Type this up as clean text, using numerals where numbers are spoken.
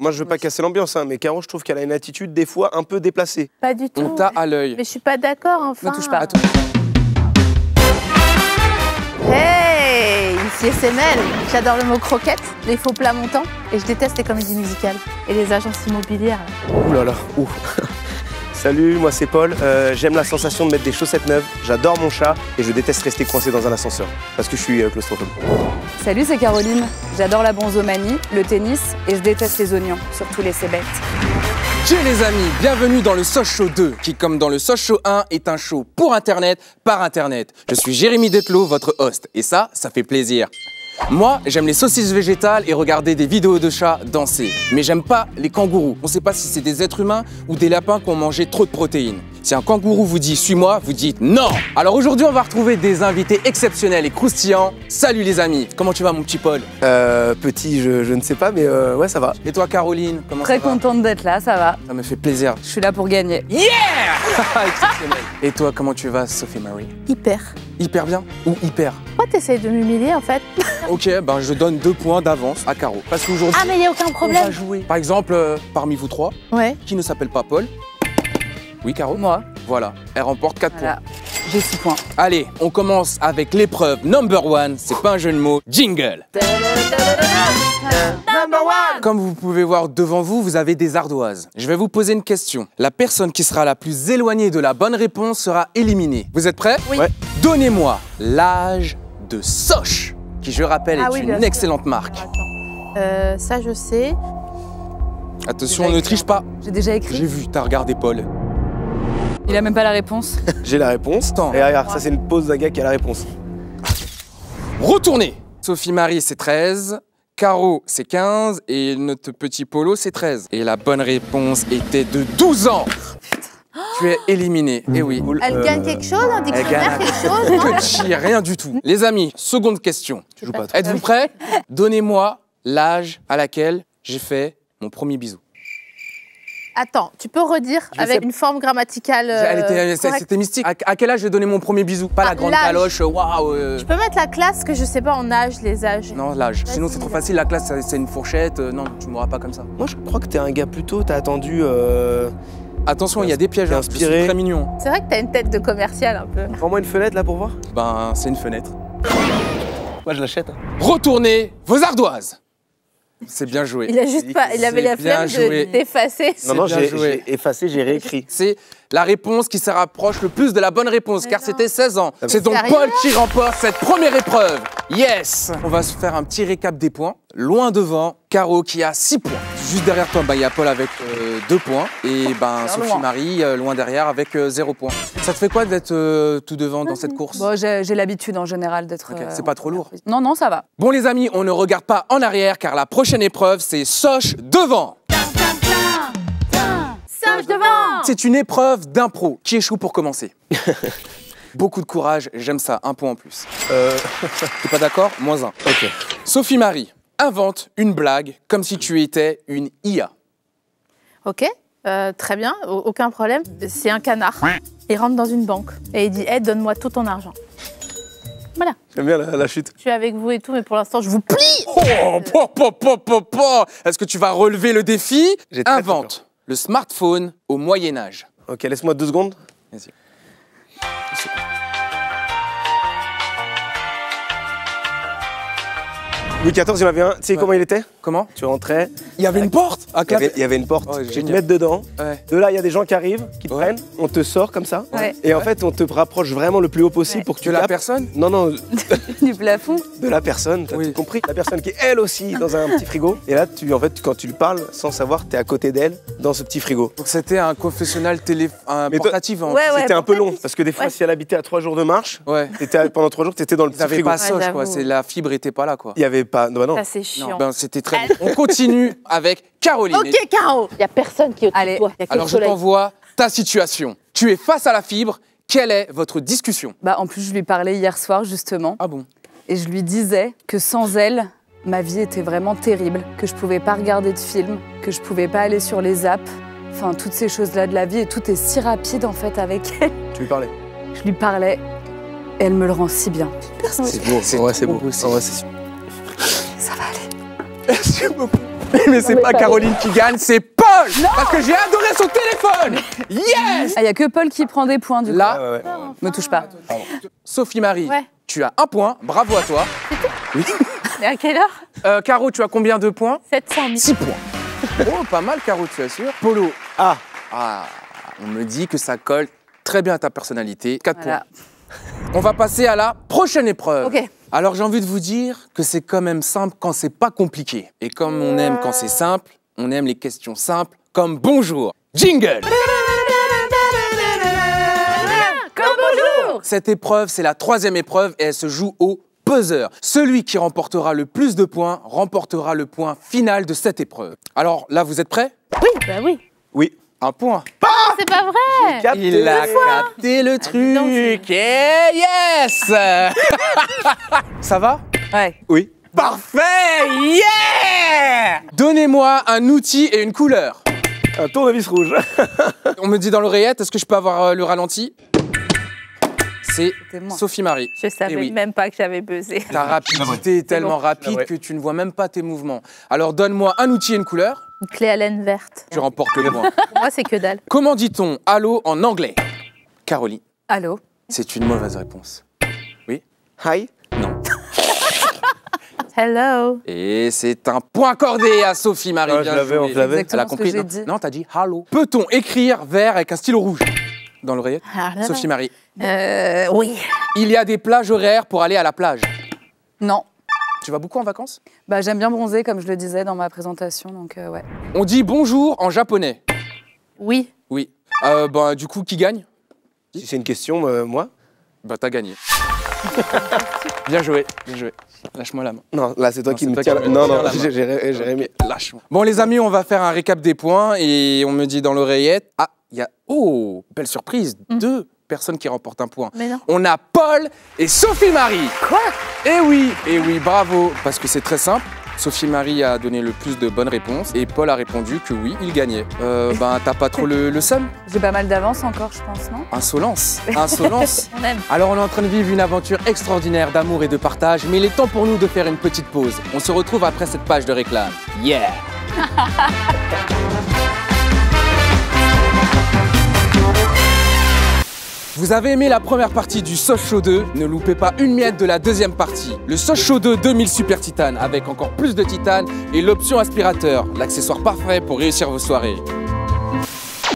Moi, je veux pas casser l'ambiance, hein, mais Caro, je trouve qu'elle a une attitude des fois un peu déplacée. Pas du tout. On t'a à l'œil. Mais je suis pas d'accord, enfin. Ne touche pas. Attends. Hey, ici SML. J'adore le mot croquette, les faux plats montants, et je déteste les comédies musicales et les agences immobilières. Ouh là là, ouh. Salut, moi c'est Paul. J'aime la sensation de mettre des chaussettes neuves. J'adore mon chat et je déteste rester coincé dans un ascenseur parce que je suis claustrophobe. Salut, c'est Caroline. J'adore la bonzomanie, le tennis et je déteste les oignons, surtout les cébettes. Chez les amis, bienvenue dans le Soch Show 2, qui comme dans le Soch Show 1 est un show pour Internet, par Internet. Je suis Jérémy Detlo, votre host, et ça fait plaisir. Moi, j'aime les saucisses végétales et regarder des vidéos de chats danser. Mais j'aime pas les kangourous. On sait pas si c'est des êtres humains ou des lapins qui ont mangé trop de protéines. Si un kangourou vous dit « suis-moi », vous dites « non ». Alors aujourd'hui, on va retrouver des invités exceptionnels et croustillants. Salut les amis, comment tu vas mon petit Paul? Petit, je ne sais pas, mais ouais, ça va. Et toi Caroline, comment Très ça va? contente d'être là, ça va. Ça me fait plaisir. Je suis là pour gagner. Yeah. Exceptionnel. Et toi, comment tu vas Sophie Marie? Hyper. Hyper bien ou hyper? Pourquoi t'essayes de m'humilier en fait? Ok, ben je donne 2 points d'avance à Caro. Parce qu'aujourd'hui, Ah mais y a aucun on va problème. jouer. Par exemple, parmi vous trois, Ouais. qui ne s'appelle pas Paul? Oui, Caro? Moi, Voilà, elle remporte 4 voilà. points. J'ai 6 points. Allez, on commence avec l'épreuve number 1. C'est pas un jeu de mots. Jingle. Comme vous pouvez voir devant vous, vous avez des ardoises. Je vais vous poser une question. La personne qui sera la plus éloignée de la bonne réponse sera éliminée. Vous êtes prêts? Oui. Ouais. Donnez-moi l'âge de Soch, qui je rappelle Ah est oui, bien une sûr. excellente marque. Attends. Ça je sais. Attention, ne triche pas. J'ai déjà J'ai écrit. vu, t'as regardé Paul. Il a même pas la réponse. J'ai la réponse. Attends. Et regarde, ça c'est une pause d'un gars qui a la réponse. Retournez. Sophie Marie, c'est 13. Caro, c'est 15. Et notre petit Polo, c'est 13. Et la bonne réponse était de 12 ans. Tu es éliminé. Eh oui. Cool. Elle gagne quelque chose, un dictionnaire, gagne. quelque chose, non? Petit, rien du tout. Les amis, seconde question. Tu joues pas trop. Êtes-vous prêts? Donnez-moi l'âge à laquelle j'ai fait mon premier bisou. Attends, tu peux redire Je avec sais- une forme grammaticale correcte? C'était mystique. À quel âge j'ai donné mon premier bisou? Pas Ah, la grande l'âge. caloche, waouh. Tu peux mettre la classe que je sais pas en âge, les âges. Non, l'âge. Sinon, c'est Vas-y. trop facile. La classe, c'est une fourchette. Non, tu m'auras pas comme ça. Moi, je crois que t'es un gars plutôt, t'as attendu. Attention, il y a des pièges. T'es Hein. Je inspiré. suis très mignon. C'est vrai que t'as une tête de commercial un peu. Prends-moi une fenêtre là pour voir. Ben, c'est une fenêtre. Moi, je l'achète. Hein. Retournez vos ardoises. C'est bien joué. Il a juste pas, il avait la C'est bien flemme joué. de d'effacer. Non, non, bien joué. j'ai effacé, j'ai réécrit. C'est la réponse qui se rapproche le plus de la bonne réponse, car non. c'était 16 ans. Ah C'est donc Sérieux Paul qui remporte cette première épreuve. Yes! On va se faire un petit récap des points. Loin devant, Caro qui a 6 points. Juste derrière toi, il y a Paul avec 2 points. Et Sophie loin. Marie, loin derrière, avec 0 points. Ça te fait quoi d'être tout devant dans cette course? Bon, j'ai l'habitude en général d'être. Ok, c'est pas trop lourd. Non, non, ça va. Bon les amis, on ne regarde pas en arrière, car la prochaine épreuve, c'est Soch devant. Singe devant. C'est une épreuve d'impro. Qui échoue pour commencer? Beaucoup de courage, j'aime ça, 1 point en plus. T'es pas d'accord? -1. Ok. Sophie Marie, invente une blague comme si tu étais une IA. Ok, très bien, aucun problème. C'est un canard. Il rentre dans une banque et il dit hey, donne-moi tout ton argent. Voilà, J'aime bien la chute. je suis avec vous et tout, mais pour l'instant, je vous plie. Oh, Est-ce que tu vas relever le défi? J'ai très, très Invente le smartphone au Moyen-Âge. Ok, laisse-moi 2 secondes. Vas-y. Louis XIV, il y en avait un. Tu sais comment il était? Comment? Tu rentrais, Il y avait une porte à il y avait une porte. Oh, Tu te génial. mets dedans. Ouais. De là, il y a des gens qui arrivent, qui te Ouais. prennent. On te sort comme ça. Ouais. Et en fait, on te rapproche vraiment le plus haut possible Ouais. pour que tu Que la captes. personne? Non, non, Du plafond. de la personne, t'as Oui. tout compris. La personne qui est elle aussi dans un petit frigo. Et là, en fait, quand tu lui parles, sans savoir, t'es à côté d'elle dans ce petit frigo. Donc c'était un confessionnal un Mais toi- portatif. Ouais, C'était un peu long, portatif. parce que des fois, Ouais. si elle habitait à 3 jours de marche, Ouais. pendant 3 jours, t'étais dans le petit T'avais frigo. pas Soch, quoi. j'avoue. C'est la fibre était pas là, quoi. Il y avait pas. Non, bah non. Ça, c'est chiant. Ben, c'était très bien. On continue avec Caroline. Ok, Caro. Il n'y a personne qui est au-dessus Allez. de toi. Il y a que Alors le je soleil. t'envoie ta situation. Tu es face à la fibre. Quelle est votre discussion? Bah, en plus, je lui parlais hier soir, justement. Ah bon? Et je lui disais que sans elle, ma vie était vraiment terrible. Que je pouvais pas regarder de films, que je pouvais pas aller sur les apps. Enfin, toutes ces choses-là de la vie. Et tout est si rapide, en fait, avec elle. Tu lui parlais. Je lui parlais. Et elle me le rend si bien. C'est beau. En vrai, c'est trop beau. beau, c'est- En vrai, c'est Ça va aller. Merci beaucoup. Mais c'est pas Caroline qui gagne, c'est Paul. Parce que j'ai adoré son téléphone. Yes. Ah, il y a que Paul qui prend des points du coup. Là, Ouais, ouais. Me touche pas. Sophie-Marie, Ouais. tu as 1 point, bravo à toi. Mais à quelle heure? Caro, tu as combien de points? 700 000. 6 points. Oh, pas mal, Caro, tu assures. Polo, Ah, on me dit que ça colle très bien à ta personnalité. 4 Voilà. points. On va passer à la prochaine épreuve. Ok. Alors, j'ai envie de vous dire que c'est quand même simple quand c'est pas compliqué. Et comme on aime quand c'est simple, on aime les questions simples, comme bonjour. Jingle! Comme bonjour. Cette épreuve, c'est la 3e épreuve et elle se joue au buzzer. Celui qui remportera le plus de points remportera le point final de cette épreuve. Alors là, vous êtes prêts? Oui, bah oui. oui. 1 point. C'est pas vrai. Capté. Il a capté le dis donc, truc. Et yes. Ça va? Ouais. Oui. Parfait. Yeah. Donnez-moi un outil et une couleur. Un tournevis rouge. On me dit dans l'oreillette, est-ce que je peux avoir le ralenti? C'est C'était moi. Sophie-Marie. Je savais Eh oui. même pas que j'avais buzzé. Ta rapidité est tellement rapide Ouais. que tu ne vois même pas tes mouvements. Alors donne-moi un outil et une couleur. Une clé à laine verte. Tu remportes le point. Pour moi, c'est que dalle. Comment dit-on allô en anglais? Caroline, Allô? c'est une mauvaise réponse. Hi. Hello. Et c'est un point accordé à Sophie-Marie. Ah, je Bien l'avais, joué. on se l'avait. Exactement Elle a ce que compris. j'ai Non, dit. non, t'as dit allô. Peut-on écrire vert avec un stylo rouge? Dans l'oreillette? Ah là là. Sophie-Marie. Oui. Il y a des plages horaires pour aller à la plage. Non. Tu vas beaucoup en vacances? Bah, j'aime bien bronzer, comme je le disais dans ma présentation, donc ouais. On dit bonjour en japonais. Oui. Oui. Du coup, qui gagne? Si c'est une question, moi. Bah, t'as gagné. Bien joué, bien joué. Lâche-moi la main. Non, là c'est toi Non, qui c'est me toi tiens. qui me Non, tiens non, la main. Jérémy. Lâche-moi. Bon, les amis, on va faire un récap des points et on me dit dans l'oreillette. Ah, il y a. Oh, belle surprise. 2 personnes qui remportent un point. Mais non. On a Paul et Sophie-Marie. Quoi? Eh oui, bravo. Parce que c'est très simple. Sophie-Marie a donné le plus de bonnes réponses et Paul a répondu que oui, il gagnait. T'as pas trop le seum? J'ai pas mal d'avance encore, je pense, non? Insolence, insolence. On aime. Alors on est en train de vivre une aventure extraordinaire d'amour et de partage, mais il est temps pour nous de faire une petite pause. On se retrouve après cette page de réclame. Yeah! Vous avez aimé la première partie du Soch Show 2? Ne loupez pas une miette de la deuxième partie. Le Soch Show 2 2000 Super Titane avec encore plus de titane et l'option aspirateur, l'accessoire parfait pour réussir vos soirées.